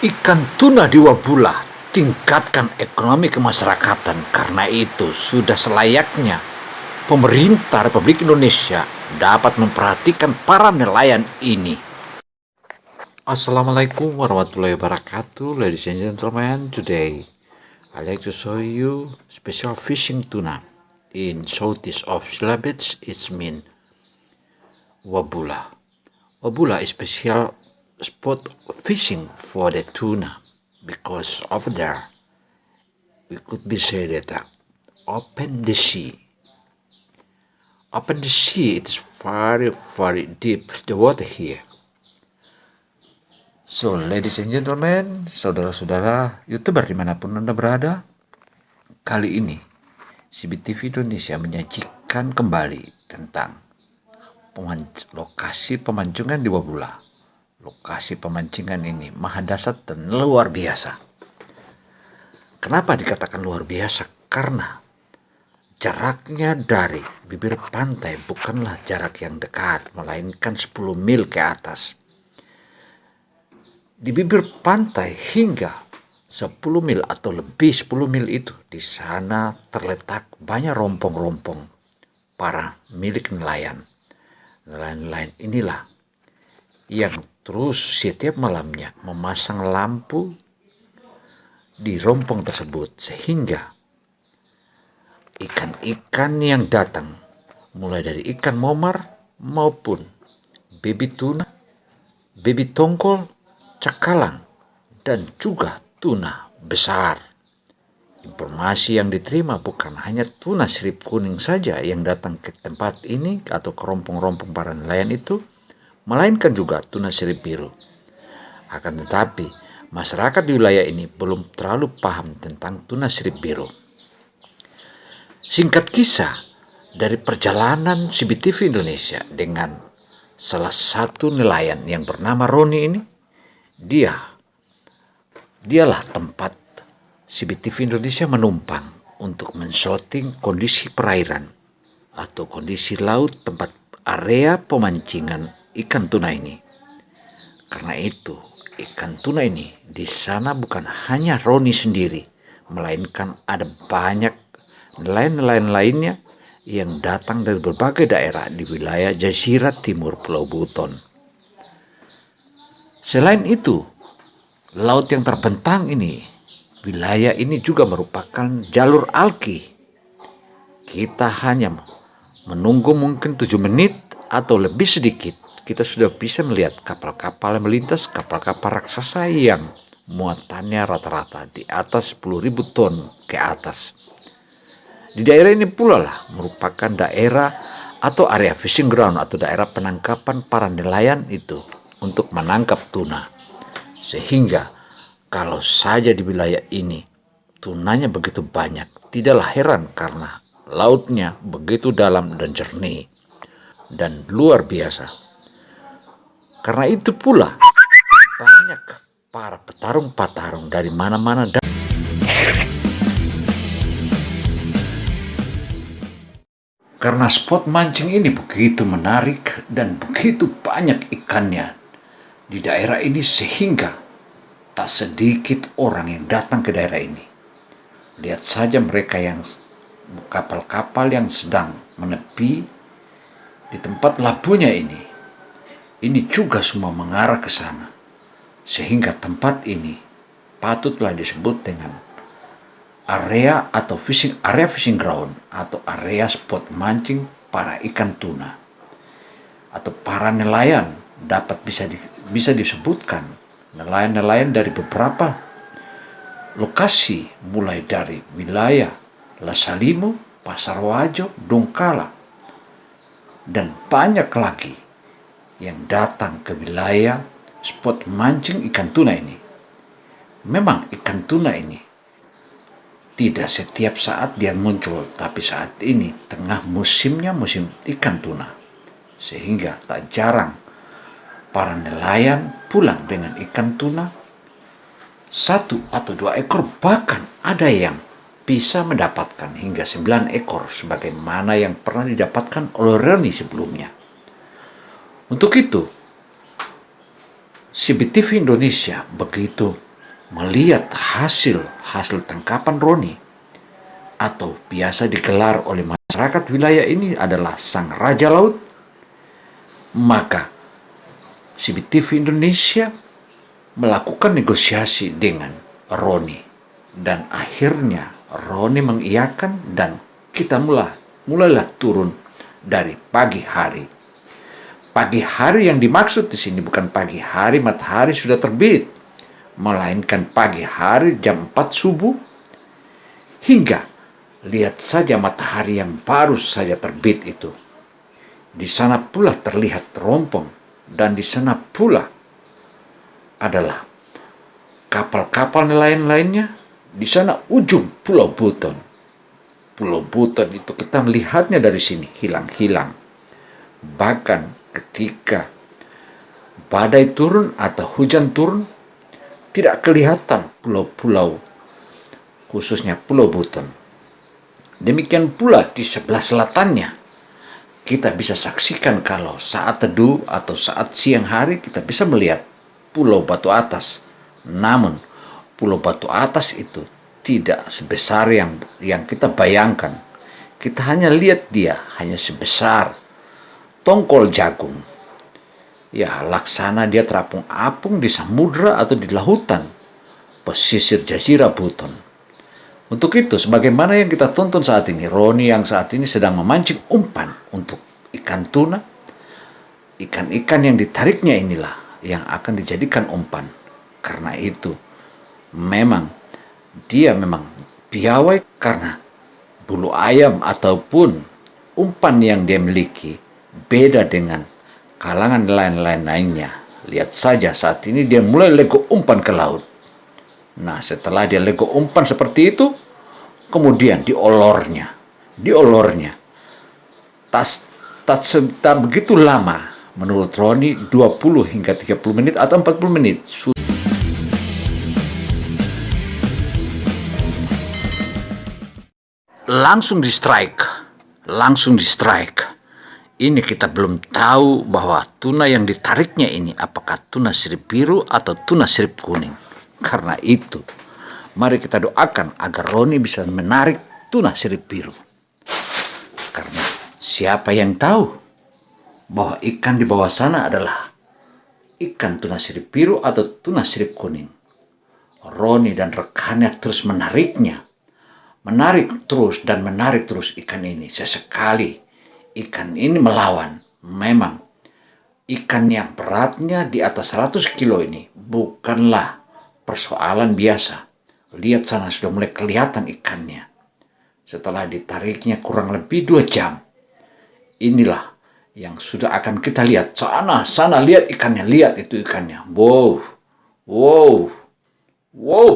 Ikan tuna di Wabula, tingkatkan ekonomi kemasyarakatan. Karena itu sudah selayaknya pemerintah Republik Indonesia dapat memperhatikan para nelayan ini. Assalamualaikum warahmatullahi wabarakatuh, ladies and gentlemen. Today I like to show you special fishing tuna in southeast of Silabets. It's mean Wabula. Wabula is special spot fishing for the tuna because over there we could be say that open the sea. Open the sea, it is very very deep the water here. So ladies and gentlemen, saudara-saudara YouTuber dimanapun Anda berada, kali ini CBTV Indonesia menyajikan kembali tentang lokasi pemancingan di Wabula. Lokasi pemancingan ini maha dahsyat dan luar biasa. Kenapa dikatakan luar biasa? Karena jaraknya dari bibir pantai bukanlah jarak yang dekat, melainkan 10 mil ke atas. Di bibir pantai hingga 10 mil atau lebih 10 mil itu, di sana terletak banyak rompong-rompong para milik nelayan. Nelayan-nelayan inilah yang terus setiap malamnya memasang lampu di rompong tersebut, sehingga ikan-ikan yang datang, mulai dari ikan momar maupun baby tuna, baby tongkol, cakalang, dan juga tuna besar. Informasi yang diterima bukan hanya tuna sirip kuning saja yang datang ke tempat ini atau ke rompong-rompong para nelayan itu, melainkan juga tuna sirip biru. Akan tetapi, masyarakat di wilayah ini belum terlalu paham tentang tuna sirip biru. Singkat kisah, dari perjalanan CBTV Indonesia dengan salah satu nelayan yang bernama Roni ini, dialah tempat CBTV Indonesia menumpang untuk menshooting kondisi perairan atau kondisi laut tempat area pemancingan ikan tuna ini. Karena itu, ikan tuna ini di sana bukan hanya Roni sendiri, melainkan ada banyak nelayan-nelayan lainnya yang datang dari berbagai daerah di wilayah Jazirah Timur Pulau Buton. Selain itu, laut yang terbentang ini, wilayah ini juga merupakan jalur alki. Kita hanya menunggu mungkin 7 menit atau lebih sedikit, kita sudah bisa melihat kapal-kapal yang melintas, kapal-kapal raksasa yang muatannya rata-rata di atas 10.000 ton ke atas. Di daerah ini pula lah merupakan daerah atau area fishing ground atau daerah penangkapan para nelayan itu untuk menangkap tuna. Sehingga kalau saja di wilayah ini tunanya begitu banyak, tidaklah heran karena lautnya begitu dalam dan jernih dan luar biasa. Karena itu pula banyak para petarung-petarung dari mana-mana karena spot mancing ini begitu menarik dan begitu banyak ikannya di daerah ini, sehingga tak sedikit orang yang datang ke daerah ini. Lihat saja mereka yang kapal-kapal yang sedang menepi di tempat labunya ini. Ini juga semua mengarah ke sana, sehingga tempat ini patutlah disebut dengan area atau area fishing ground atau area spot mancing para ikan tuna atau para nelayan. Dapat bisa disebutkan nelayan-nelayan dari beberapa lokasi, mulai dari wilayah Lasalimu, Pasar Wajo, Donggala, dan banyak lagi yang datang ke wilayah spot mancing ikan tuna ini. Memang ikan tuna ini tidak setiap saat dia muncul, tapi saat ini tengah musimnya, musim ikan tuna, sehingga tak jarang para nelayan pulang dengan ikan tuna 1 atau 2 ekor, bahkan ada yang bisa mendapatkan hingga 9 ekor sebagaimana yang pernah didapatkan oleh Roni sebelumnya. Untuk itu, CBTV Indonesia begitu melihat hasil tangkapan Roni, atau biasa digelar oleh masyarakat wilayah ini adalah Sang Raja Laut, maka CBTV Indonesia melakukan negosiasi dengan Roni, dan akhirnya Roni mengiyakan dan kita mulailah turun dari pagi hari. Pagi hari yang dimaksud di sini bukan pagi hari matahari sudah terbit, melainkan pagi hari jam 4 subuh, hingga lihat saja matahari yang baru saja terbit itu. Di sana pula terlihat terompong, dan di sana pula adalah kapal-kapal nelayan lainnya. Di sana ujung Pulau Buton. Pulau Buton itu kita melihatnya dari sini hilang-hilang. Bahkan ketika badai turun atau hujan turun, tidak kelihatan pulau-pulau, khususnya Pulau Buton. Demikian pula di sebelah selatannya, kita bisa saksikan kalau saat teduh atau saat siang hari kita bisa melihat Pulau Batu Atas. Namun Pulau Batu Atas itu tidak sebesar yang kita bayangkan. Kita hanya lihat dia hanya sebesar tongkol jagung. Ya, laksana dia terapung-apung di samudra atau di lautan pesisir Jazirah Buton. Untuk itu, sebagaimana yang kita tonton saat ini, Roni yang saat ini sedang memancing umpan untuk ikan tuna, ikan-ikan yang ditariknya inilah yang akan dijadikan umpan. Karena itu, dia memang piawai karena bulu ayam ataupun umpan yang dia miliki beda dengan kalangan nelayan-nelayan lainnya. Lihat saja saat ini dia mulai lego umpan ke laut. Nah, setelah dia lego umpan seperti itu, kemudian diolornya. Tak begitu lama, menurut Roni 20 hingga 30 menit atau 40 menit. Langsung di strike. Ini kita belum tahu bahwa tuna yang ditariknya ini apakah tuna sirip biru atau tuna sirip kuning. Karena itu, mari kita doakan agar Roni bisa menarik tuna sirip biru. Karena siapa yang tahu bahwa ikan di bawah sana adalah ikan tuna sirip biru atau tuna sirip kuning. Roni dan rekannya terus menarik terus ikan ini. Sesekali ikan ini melawan. Memang ikan yang beratnya di atas 100 kilo ini bukanlah persoalan biasa. Lihat sana sudah mulai kelihatan ikannya. Setelah ditariknya kurang lebih 2 jam. Inilah yang sudah akan kita lihat. Sana lihat ikannya, lihat itu ikannya. Wow,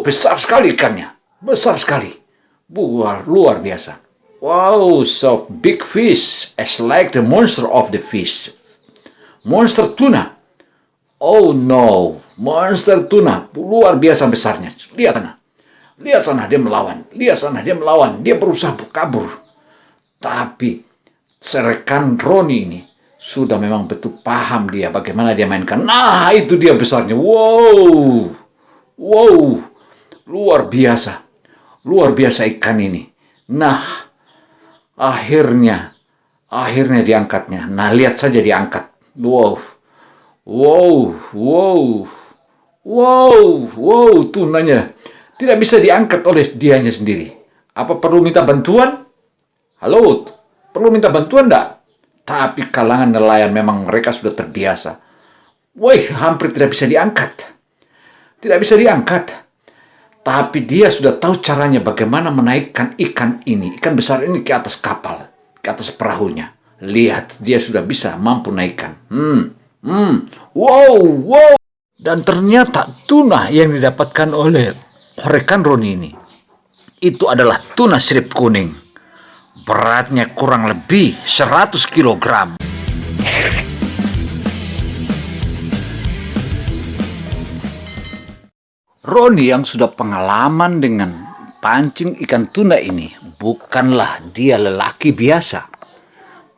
besar sekali ikannya. Besar sekali. Luar biasa. Wow, so big fish, as like the monster of the fish. Monster tuna. Oh no, monster tuna. Luar biasa besarnya. Lihat sana dia melawan. Dia berusaha kabur. Tapi rekan Roni ini sudah memang betul paham dia bagaimana dia mainkan. Nah, itu dia besarnya. Wow, luar biasa ikan ini. Nah, akhirnya diangkatnya. Nah, lihat saja diangkat. Wow, tunanya tidak bisa diangkat oleh dianya sendiri. Apa perlu minta bantuan? Halo, perlu minta bantuan enggak? Tapi kalangan nelayan memang mereka sudah terbiasa. Hampir tidak bisa diangkat. Tapi dia sudah tahu caranya bagaimana menaikkan ikan besar ini ke atas kapal, ke atas perahunya. Lihat, dia sudah mampu naikkan. Wow. Dan ternyata tuna yang didapatkan oleh rekan Roni ini, itu adalah tuna sirip kuning. Beratnya kurang lebih 100 kilogram. Roni yang sudah pengalaman dengan pancing ikan tuna ini bukanlah dia lelaki biasa,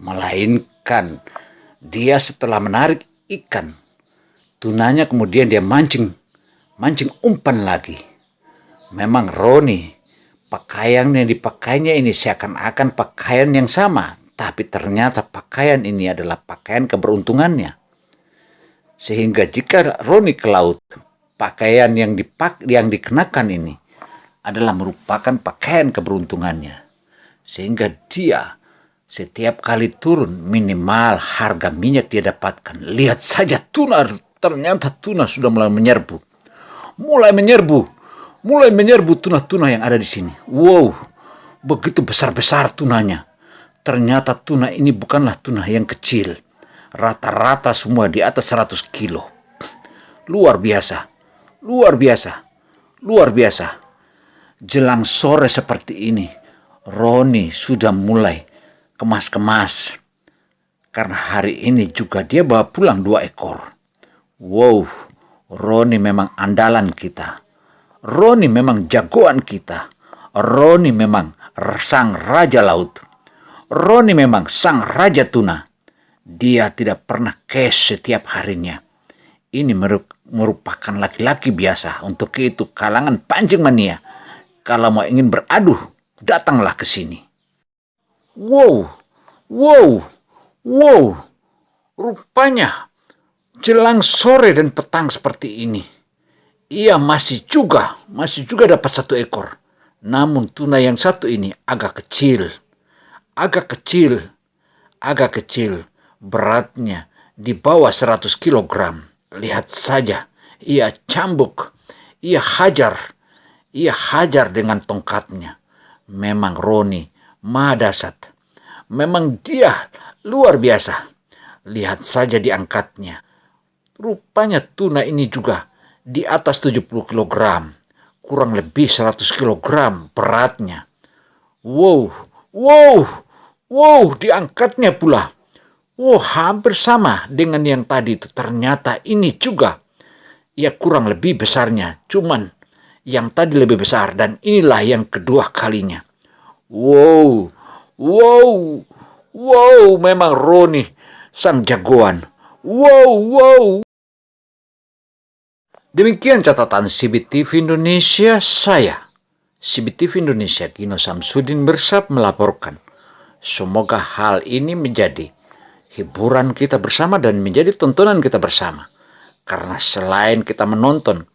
melainkan dia setelah menarik ikan tunanya kemudian dia mancing umpan lagi. Memang Roni, pakaian yang dipakainya ini seakan-akan pakaian yang sama, tapi ternyata pakaian ini adalah pakaian keberuntungannya. Sehingga jika Roni ke laut, pakaian yang dikenakan ini adalah merupakan pakaian keberuntungannya. Sehingga dia setiap kali turun minimal harga minyak dia dapatkan. Lihat saja tuna, ternyata tuna sudah mulai menyerbu. Mulai menyerbu tuna-tuna yang ada di sini. Wow, begitu besar-besar tunanya. Ternyata tuna ini bukanlah tuna yang kecil. Rata-rata semua di atas 100 kilo. Luar biasa. Jelang sore seperti ini, Roni sudah mulai kemas-kemas. Karena hari ini juga dia bawa pulang 2 ekor. Wow, Roni memang andalan kita. Roni memang jagoan kita. Roni memang sang raja laut. Roni memang sang raja tuna. Dia tidak pernah cash setiap harinya. Ini merupakan laki-laki biasa. Untuk itu kalangan pancing mania, kalau mau ingin beradu, datanglah ke sini. Wow. Rupanya jelang sore dan petang seperti ini, ia masih juga dapat 1 ekor. Namun tuna yang satu ini agak kecil. Beratnya di bawah 100 kilogram. Lihat saja, ia cambuk, ia hajar dengan tongkatnya. Memang Roni madasat. Memang dia luar biasa. Lihat saja diangkatnya. Rupanya tuna ini juga di atas 70 kilogram. Kurang lebih 100 kilogram beratnya. Wow, diangkatnya pula. Hampir sama dengan yang tadi itu. Ternyata ini juga ya kurang lebih besarnya. Cuman yang tadi lebih besar dan inilah yang kedua kalinya. Wow, memang Roni sang jagoan. Wow. Demikian catatan CBTV Indonesia. Saya, CBTV Indonesia Gino Samsudin Bersab melaporkan. Semoga hal ini menjadi hiburan kita bersama dan menjadi tontonan kita bersama. Karena selain kita menonton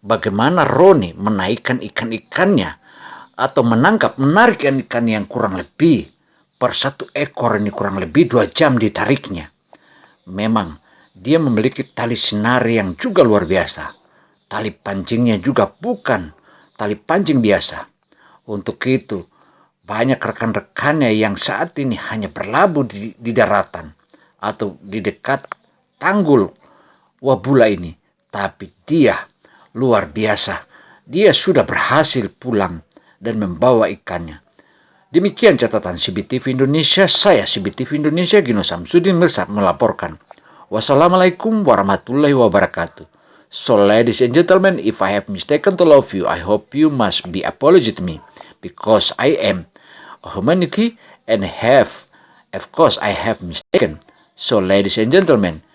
bagaimana Roni menaikkan ikan-ikannya atau menarik ikan yang kurang lebih per 1 ekor ini kurang lebih 2 jam ditariknya. Memang dia memiliki tali sinar yang juga luar biasa. Tali pancingnya juga bukan tali pancing biasa. Untuk itu banyak rekan-rekannya yang saat ini hanya berlabuh di daratan atau di dekat tanggul Wabula ini. Tapi dia luar biasa. Dia sudah berhasil pulang dan membawa ikannya. Demikian catatan CBTV Indonesia. Saya CBTV Indonesia Gino Samsudin Bersab melaporkan. Wassalamualaikum warahmatullahi wabarakatuh. So ladies and gentlemen, if I have mistaken to love you, I hope you must be apology to me. Because I am a humanity and of course I have mistaken. So ladies and gentlemen,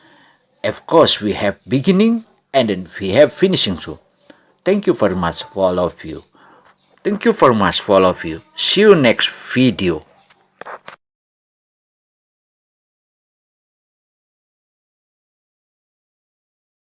of course we have beginning and then we have finishing too. Thank you very much for all of you. See you next video.